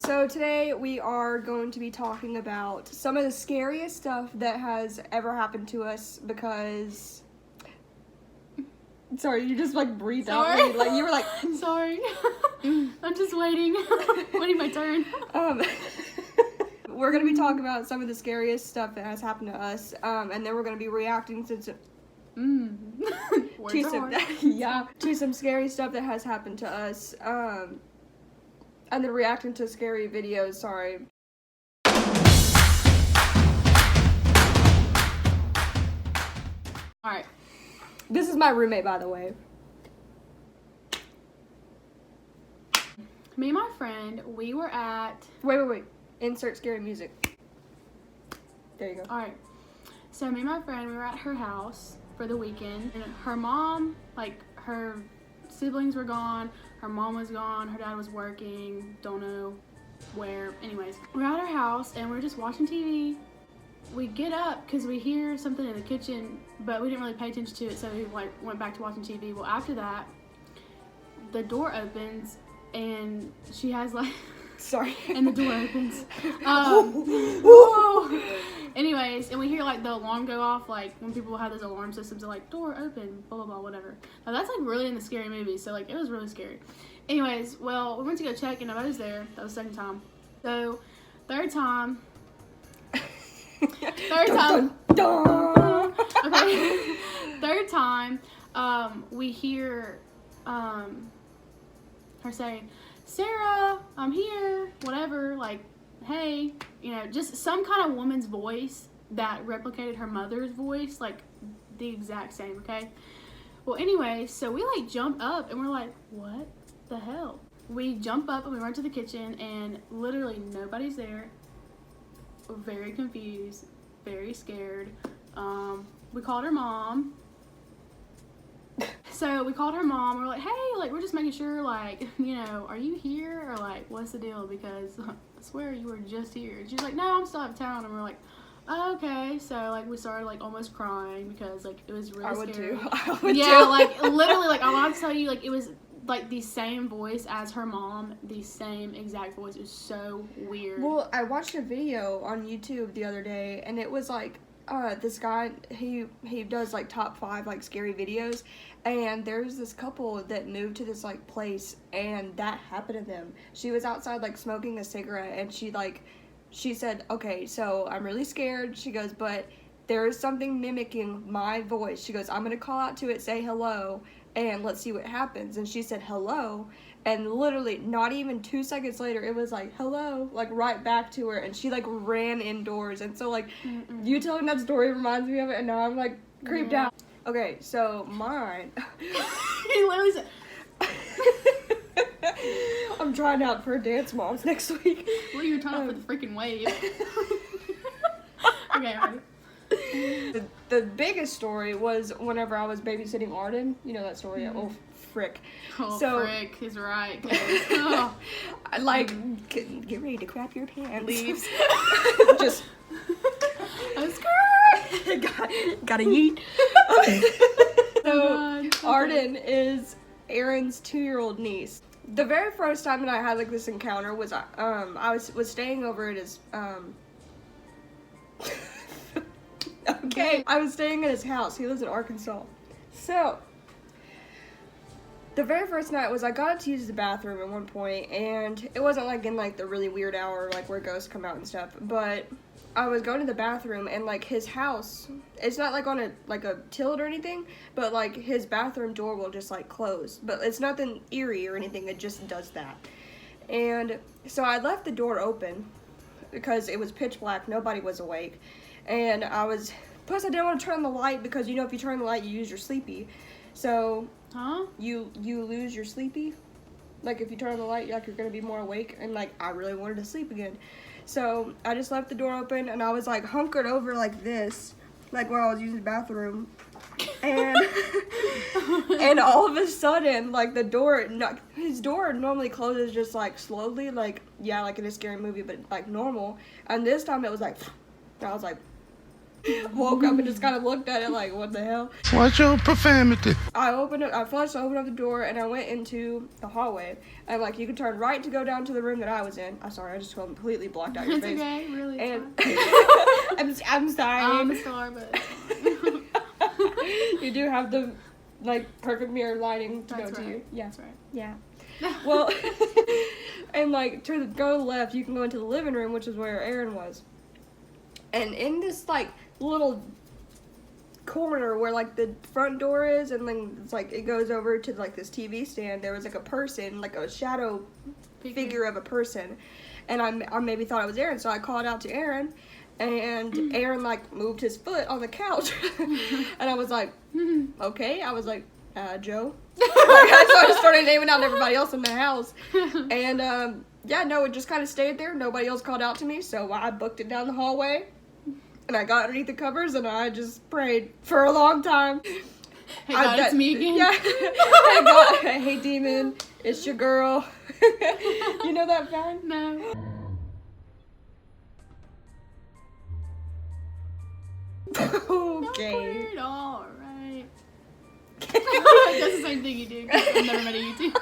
So today we are going to be talking about some of the scariest stuff that has ever happened to us because... Sorry, you just like breathed out. Like you were like... Sorry. I'm just waiting. Waiting my turn. We're going to be talking about some of the scariest stuff that has happened to us, and then we're going to be reacting to to some scary stuff that has happened to us, and then reacting to scary videos. Sorry. Alright. This is my roommate, by the way. Me and my friend, we were at... Wait. Insert scary music. There you go. Alright. So me and my friend, we were at her house for the weekend. And her mom, like, her siblings were gone. Her mom was gone. Her dad was working. Don't know where. Anyways, we're at her house and we're just watching TV. We get up because we hear something in the kitchen, but we didn't really pay attention to it, so we like went back to watching TV. Well, after that, the door opens and she has like... Sorry. And the door opens. Whoa. Anyways, and we hear like the alarm go off, like when people have those alarm systems, they're like, door open, blah, blah, blah, whatever. Now that's like really in the scary movie, so like it was really scary. Anyways, well, we went to go check and nobody's there. That was the second time. So, third time. Okay. Third time, we hear her saying, Sarah, I'm here, whatever, like, hey, you know, just some kind of woman's voice that replicated her mother's voice, like, the exact same, okay? Well, anyway, so we, like, jump up, and we're like, what the hell? We jump up, and we run to the kitchen, and literally nobody's there. We're very confused, very scared. We called her mom. So we called her mom. We're like, hey, like, we're just making sure, like, you know, are you here? Or, like, what's the deal? Because I swear you were just here. And she's like, no, I'm still out of town. And we're like, oh, okay. So, like, we started, like, almost crying because, like, it was really scary. I would yeah, too. like, literally, like, I want to tell you, like, it was, like, the same voice as her mom. The same exact voice. It was so weird. Well, I watched a video on YouTube the other day, and it was, like, this guy, he does, like, top 5, like, scary videos, and there's this couple that moved to this, like, place, and that happened to them. She was outside, like, smoking a cigarette, and she said, okay, so I'm really scared. She goes, but there is something mimicking my voice. She goes, I'm gonna call out to it, say hello, and let's see what happens. And she said hello, and literally not even 2 seconds later it was like hello, like right back to her, and she like ran indoors. And so like you telling that story reminds me of it, and now I'm like creeped out. Okay, so mine He literally said I'm trying out for Dance Moms next week. well, you were trying out for the freaking wave. Okay, alright. The biggest story was whenever I was babysitting Arden. You know that story? Oh, frick. Oh, so, frick, he's right. Oh. I like, get ready to crap your pants. Leaves. Just. Gotta yeet. So, Arden is Aaron's 2-year-old niece. The very first time that I had like this encounter was I was staying over at his okay. I was staying at his house. He lives in Arkansas. So, the very first night was I got up to use the bathroom at one point, and it wasn't like in like the really weird hour like where ghosts come out and stuff, but I was going to the bathroom, and like his house, it's not like on a tilt or anything, but like his bathroom door will just like close, but it's nothing eerie or anything, it just does that. And so I left the door open because it was pitch black, nobody was awake. And plus I didn't want to turn on the light because, you know, if you turn the light, you use your sleepy. So, you lose your sleepy. Like, if you turn on the light, like, you're going to be more awake. And, like, I really wanted to sleep again. So, I just left the door open, and I was, like, hunkered over like this. Like, while I was using the bathroom. And, and all of a sudden, like, his door normally closes just, like, slowly. Like, yeah, like in a scary movie, but, like, normal. And this time it was, like, and I was like, woke up and just kind of looked at it like, what the hell? Watch your profanity. I flushed, opened up the door, and I went into the hallway. And like, you could turn right to go down to the room that I was in. I'm sorry, I just completely blocked out your It's face. okay, really. And I'm sorry. I'm a star, but it's fine. You do have the like perfect mirror lighting to That's go to right. you. Yeah. That's right. Yeah. Well, and like go to the left, you can go into the living room, which is where Aaron was. And in this like little corner where like the front door is, and then it's like it goes over to like this TV stand. There was like a person, like a shadow figure of a person, and I maybe thought it was Aaron, so I called out to Aaron, and Aaron like moved his foot on the couch, and I was like, okay. I was like, Joe. Like, so I just started naming out everybody else in the house, and yeah, no, it just kind of stayed there. Nobody else called out to me, so I booked it down the hallway, and I got underneath the covers, and I just prayed for a long time. Hey God, it's me again. Yeah. Hey God, hey demon, it's your girl. You know that vine? No. Okay. Awkward. All right. That's the same thing you do. 'Cause I've never met a YouTube.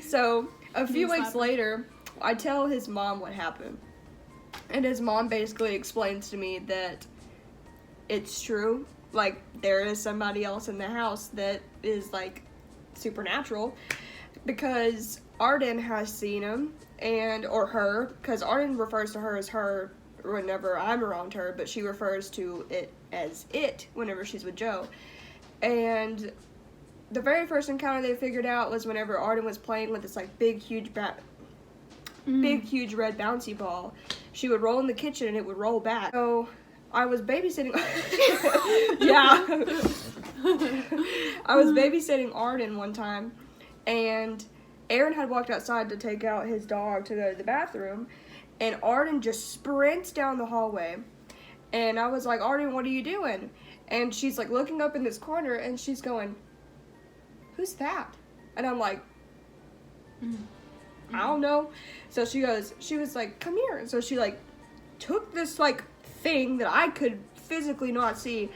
So a few Slap weeks him. later, I tell his mom what happened, and his mom basically explains to me that it's true. Like, there is somebody else in the house that is like supernatural, because Arden has seen him, and or her, because Arden refers to her as her whenever I'm around her, but she refers to it as it whenever she's with Joe. And the very first encounter they figured out was whenever Arden was playing with this like big huge red bouncy ball. She would roll in the kitchen and it would roll back. So I was babysitting. Yeah. I was babysitting Arden one time, and Aaron had walked outside to take out his dog to go to the bathroom, and Arden just sprints down the hallway. And I was like, Arden, what are you doing? And she's like looking up in this corner, and she's going, who's that? And I'm like, I don't know. So she was like, come here. And so she like took this like thing that I could physically not see,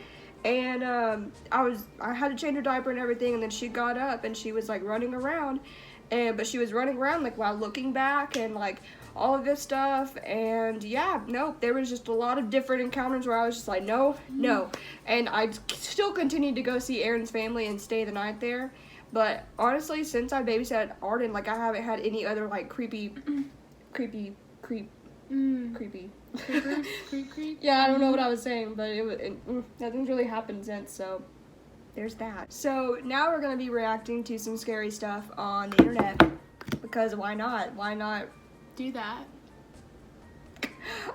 and I had to change her diaper and everything, and then she got up and she was like running around, but she was running around like while looking back and like all of this stuff. And yeah, no, there was just a lot of different encounters where I was just like, no. And I still continued to go see Aaron's family and stay the night there. But honestly, since I babysat Arden, like, I haven't had any other like creepy. Creepers? Creep? Yeah, I don't know what I was saying, but nothing's really happened since, so there's that. So now we're gonna be reacting to some scary stuff on the internet, because why not? Why not? Do that.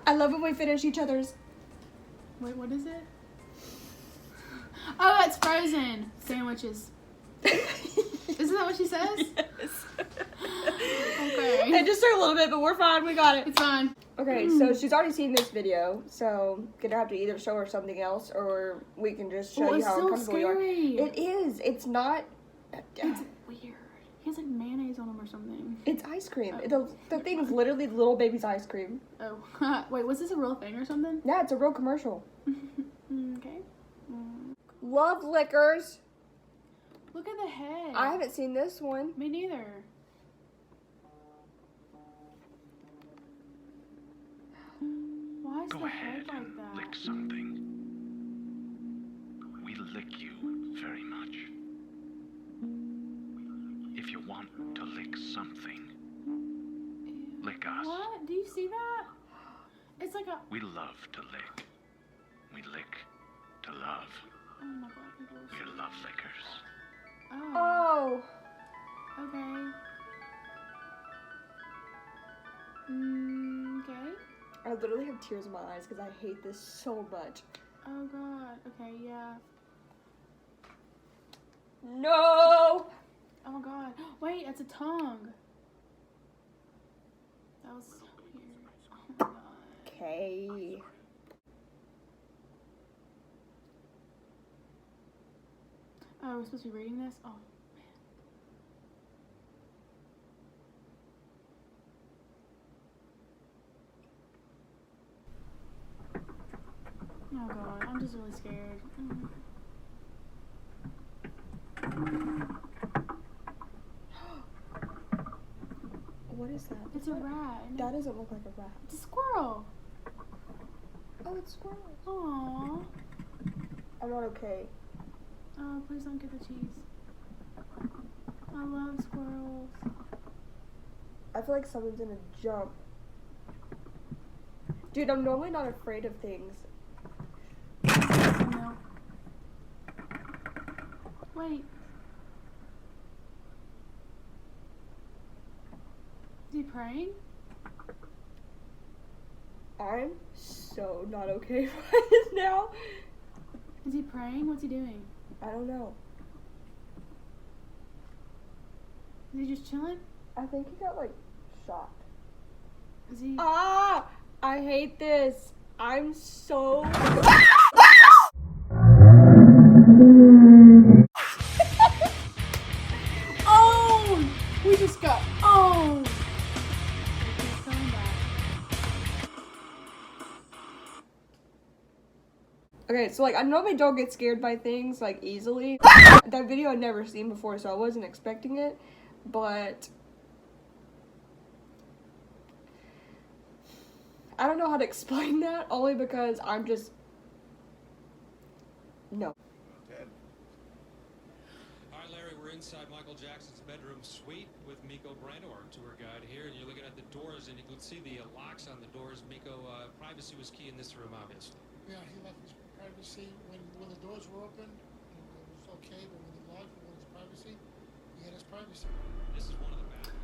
I love when we finish each other's. Wait, what is it? Oh, that's Frozen sandwiches. Isn't that what she says? Yes. Okay. It just took a little bit, but we're fine. We got it. It's fine. Okay, so she's already seen this video, so gonna have to either show her something else, or we can just show you it's how so uncomfortable we are. scary. It is. It's not. It's weird. He has like mayonnaise on him or something. It's ice cream. Oh. The thing is literally the little baby's ice cream. Oh. Wait, was this a real thing or something? Yeah, it's a real commercial. Okay. Love liquors. Look at the head. I haven't seen this one. Me neither. Why is Go the ahead head like and that? lick something. We lick you very much. If you want to lick something, lick us. What? Do you see that? It's like a. We love to lick. We lick to love. Oh my god. I think it was- We're love lickers. Oh. Oh. Okay. Okay. I literally have tears in my eyes because I hate this so much. Oh god. Okay, yeah. No! Oh my god. Wait, that's a tongue. That was so weird. Oh my god. Okay. Oh, we're supposed to be reading this? Oh. Oh god, I'm just really scared. What is that? It's a rat. That doesn't look like a rat. It's a squirrel. Oh, it's squirrels. Aww. I'm not okay. Oh, please don't get the cheese. I love squirrels. I feel like someone's gonna jump. Dude, I'm normally not afraid of things. No. Wait. Is he praying? I'm so not okay right now. Is he praying? What's he doing? I don't know. Is he just chilling? I think he got like shot. Is he? Ah! I hate this. I'm so. Oh! We just got. Oh! He's coming back. Okay, so like I normally don't get scared by things like easily. That video I'd never seen before, so I wasn't expecting it. But I don't know how to explain that, only because I'm just no. Ted. All right, Larry, we're inside Michael Jackson's bedroom suite with Miko Brando, our tour guide here, and you're looking at the doors, and you can see the locks on the doors. Miko, privacy was key in this room, obviously. Yeah, he left his privacy when the doors were open. It was okay, but when the locked, when his privacy, he had his privacy. This is one of the bathrooms.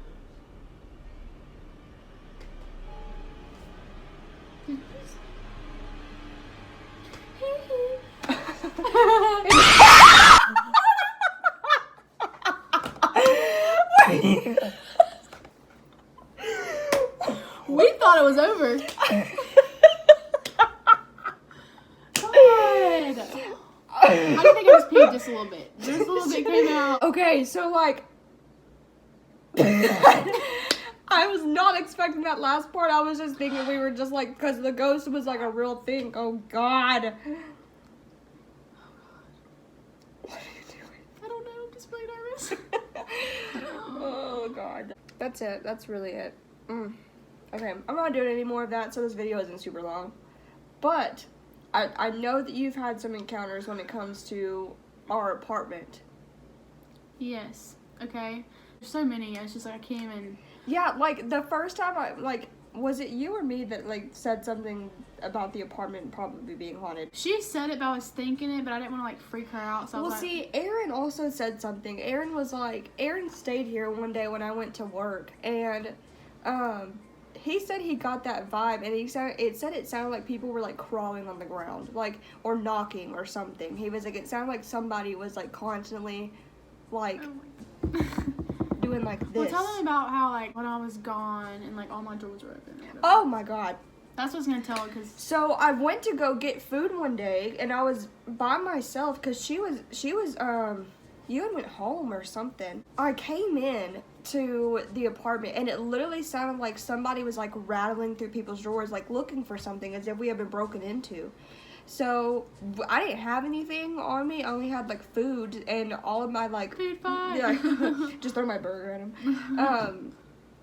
We thought it was over. God. I think I just peed just a little bit. Just a little bit came out. Okay, so like I was not expecting that last part. I was just thinking we were just like, because the ghost was like a real thing. Oh God. What are you doing? I don't know. I'm just really nervous. Oh God. That's it. That's really it. Okay, I'm not doing any more of that, so this video isn't super long. But I know that you've had some encounters when it comes to our apartment. Yes. Okay. There's so many. It's just like I can't even. Yeah, like the first time was it you or me that like said something about the apartment probably being haunted? She said it, but I was thinking it, but I didn't want to like freak her out. So I Well, was like, see, Aaron also said something. Aaron was like, Aaron stayed here one day when I went to work, and he said he got that vibe, and it sounded like people were like crawling on the ground, like, or knocking or something. He was like, it sounded like somebody was like constantly, like, doing like this. well, tell them about how like when I was gone and like all my drawers were open. Oh my God. That's what I was gonna tell because So I went to go get food one day, and I was by myself because she was you had went home or something. I came in to the apartment, and it literally sounded like somebody was like rattling through people's drawers, like looking for something, as if we had been broken into. So I didn't have anything on me. I only had like food and all of my like food fight. Yeah, just throw my burger at him.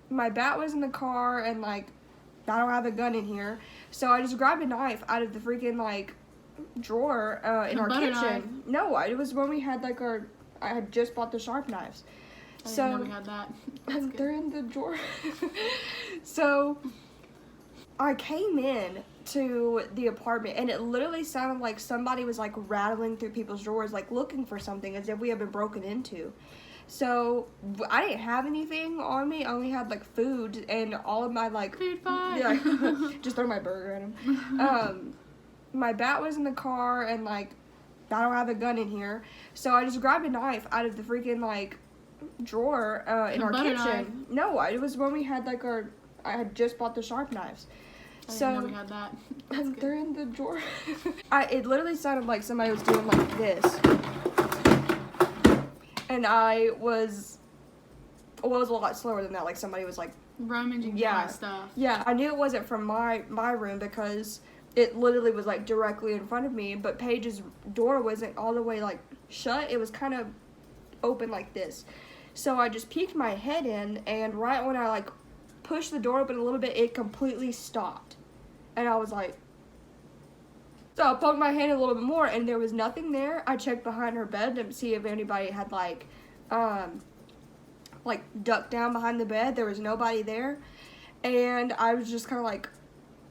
My bat was in the car, and like I don't have a gun in here, so I just grabbed a knife out of the freaking like drawer in A our butter kitchen. knife. No, it was when we had like I had just bought the sharp knives. I didn't So know we had that. That's good. they're in the drawer. So I came in to the apartment, and it literally sounded like somebody was like rattling through people's drawers, like looking for something, as if we had been broken into. So I didn't have anything on me. I only had like food and all of my like Food fight. yeah, just throw my burger at him. My bat was in the car, and like I don't have a gun in here, so I just grabbed a knife out of the freaking like drawer in A our butter kitchen. knife. No, it was when we had like I had just bought the sharp knives. I didn't So know we had that. That's good. they're in the drawer. It literally sounded like somebody was doing like this, and I was a lot slower than that. Like somebody was like, Rummaging Yeah. my stuff. yeah, I knew it wasn't from my room because it literally was like directly in front of me, but Paige's door wasn't all the way like shut. It was kind of open like this. So I just peeked my head in, and right when I like pushed the door open a little bit, it completely stopped. And I was like, so I poked my hand a little bit more, and there was nothing there. I checked behind her bed to see if anybody had like ducked down behind the bed. There was nobody there. And I was just kind of like,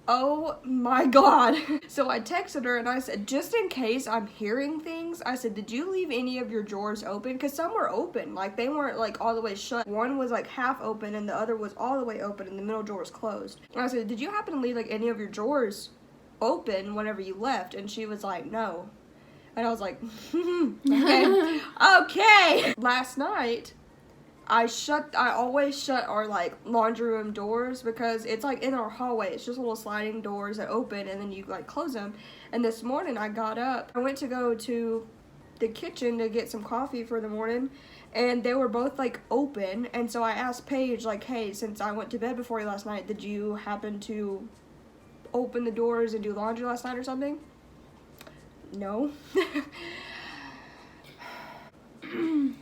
oh my God. So I texted her and I said, just in case I'm hearing things, I said, did you leave any of your drawers open? Because some were open, like they weren't like all the way shut. One was like half open and the other was all the way open, and the middle drawer was closed. And I said, did you happen to leave like any of your drawers open whenever you left? And she was like, no. And I was like, okay. Okay. Last night, I always shut our like laundry room doors because it's like in our hallway. It's just little sliding doors that open and then you like close them. And this morning I got up, I went to go to the kitchen to get some coffee for the morning, and they were both like open. And so I asked Paige like, hey, since I went to bed before you last night, did you happen to open the doors and do laundry last night or something? No.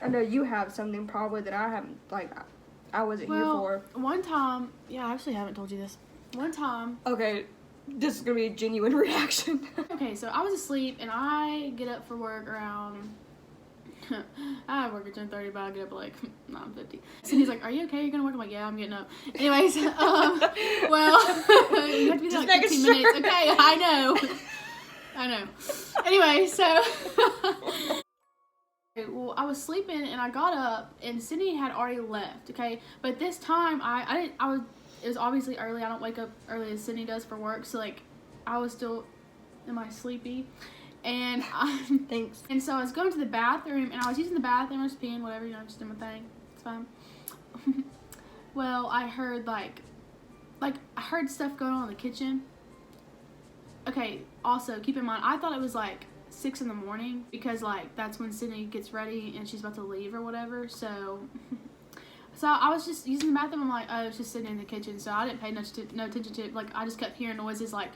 I know you have something probably that I haven't, like, I wasn't here for. One time, yeah, I actually haven't told you this. One time. Okay, this is gonna be a genuine reaction. Okay, so I was asleep and I get up for work around, I have work at 10:30, but I get up at like 9:50. So he's like, are you okay? You're gonna work? I'm like, yeah, I'm getting up. Anyways, well, you have to be there like 15 minutes. Okay, I know. Anyway, so. Well, I was sleeping and I got up and Sydney had already left, okay? But this time it was obviously early. I don't wake up early as Sydney does for work, so like I was still sleepy. And Thanks. And so I was going to the bathroom and I was using the bathroom, I was peeing, whatever, just doing my thing. It's fine. Well, I heard I heard stuff going on in the kitchen. Okay, also keep in mind I thought it was like 6 in the morning because like that's when Sydney gets ready and she's about to leave or whatever. So I was just using the bathroom. I'm like, oh, it's just sitting in the kitchen. So I didn't pay no attention to it. Like I just kept hearing noises like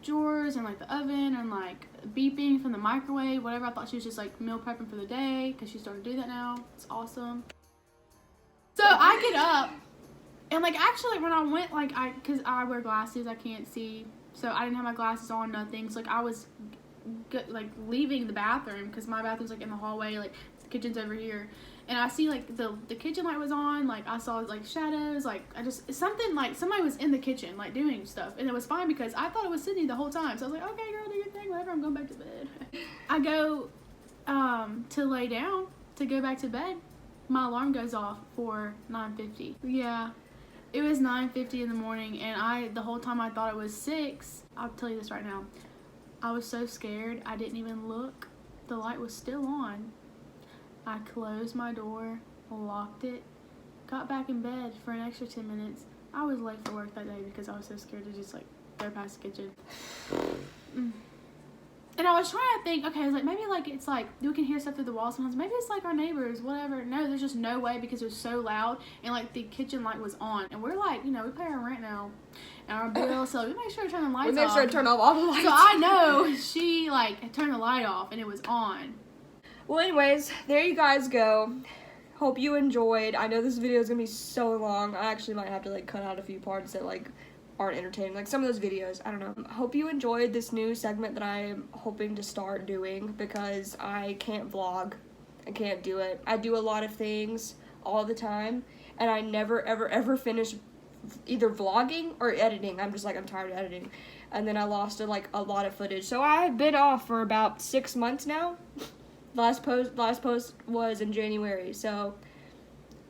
drawers and like the oven and like beeping from the microwave, whatever. I thought she was just like meal prepping for the day because she started to do that now. It's awesome. So I get up and like actually when I went because I wear glasses, I can't see, so I didn't have my glasses on, nothing. So like I was leaving the bathroom because my bathroom's like in the hallway, like the kitchen's over here, and I see like the kitchen light was on, like I saw like shadows, like I just something like somebody was in the kitchen like doing stuff, and it was fine because I thought it was Sydney the whole time. So I was like, okay girl, do your thing, whatever, I'm going back to bed. I go to lay down to go back to bed. My alarm goes off for 9:50. Yeah, it was 9:50 in the morning, and the whole time I thought it was 6. I'll tell you this right now. I was so scared, I didn't even look. The light was still on. I closed my door, locked it, got back in bed for an extra 10 minutes. I was late for work that day because I was so scared to just like go past the kitchen. And I was trying to think, okay, I was like, maybe like it's like we can hear stuff through the wall sometimes. Maybe it's like our neighbors, whatever. No, there's just no way because it was so loud and like the kitchen light was on. And we're like, we pay our rent now and our bill, so we make sure to turn the lights off. We make sure to turn off all the lights. So I know she like turned the light off and it was on. Well, anyways, there you guys go. Hope you enjoyed. I know this video is gonna be so long. I actually might have to like cut out a few parts that like aren't entertaining, like some of those videos. I don't know. Hope you enjoyed this new segment that I'm hoping to start doing because I can't vlog. I can't do it. I do a lot of things all the time and I never ever finish either vlogging or editing. I'm just like, I'm tired of editing. And then I lost like a lot of footage. So I've been off for about 6 months now. Last post was in January, so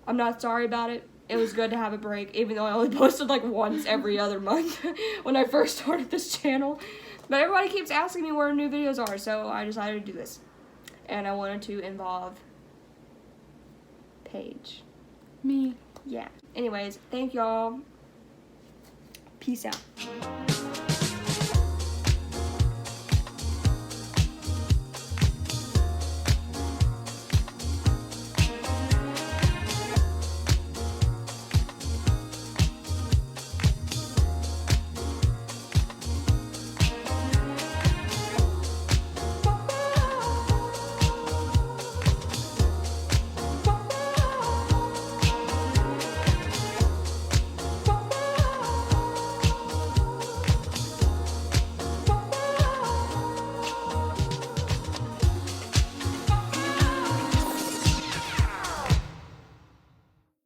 I'm not sorry about it. It was good to have a break, even though I only posted like once every other month when I first started this channel. But everybody keeps asking me where new videos are, so I decided to do this. And I wanted to involve Paige. Me. Yeah. Anyways, thank y'all. Peace out.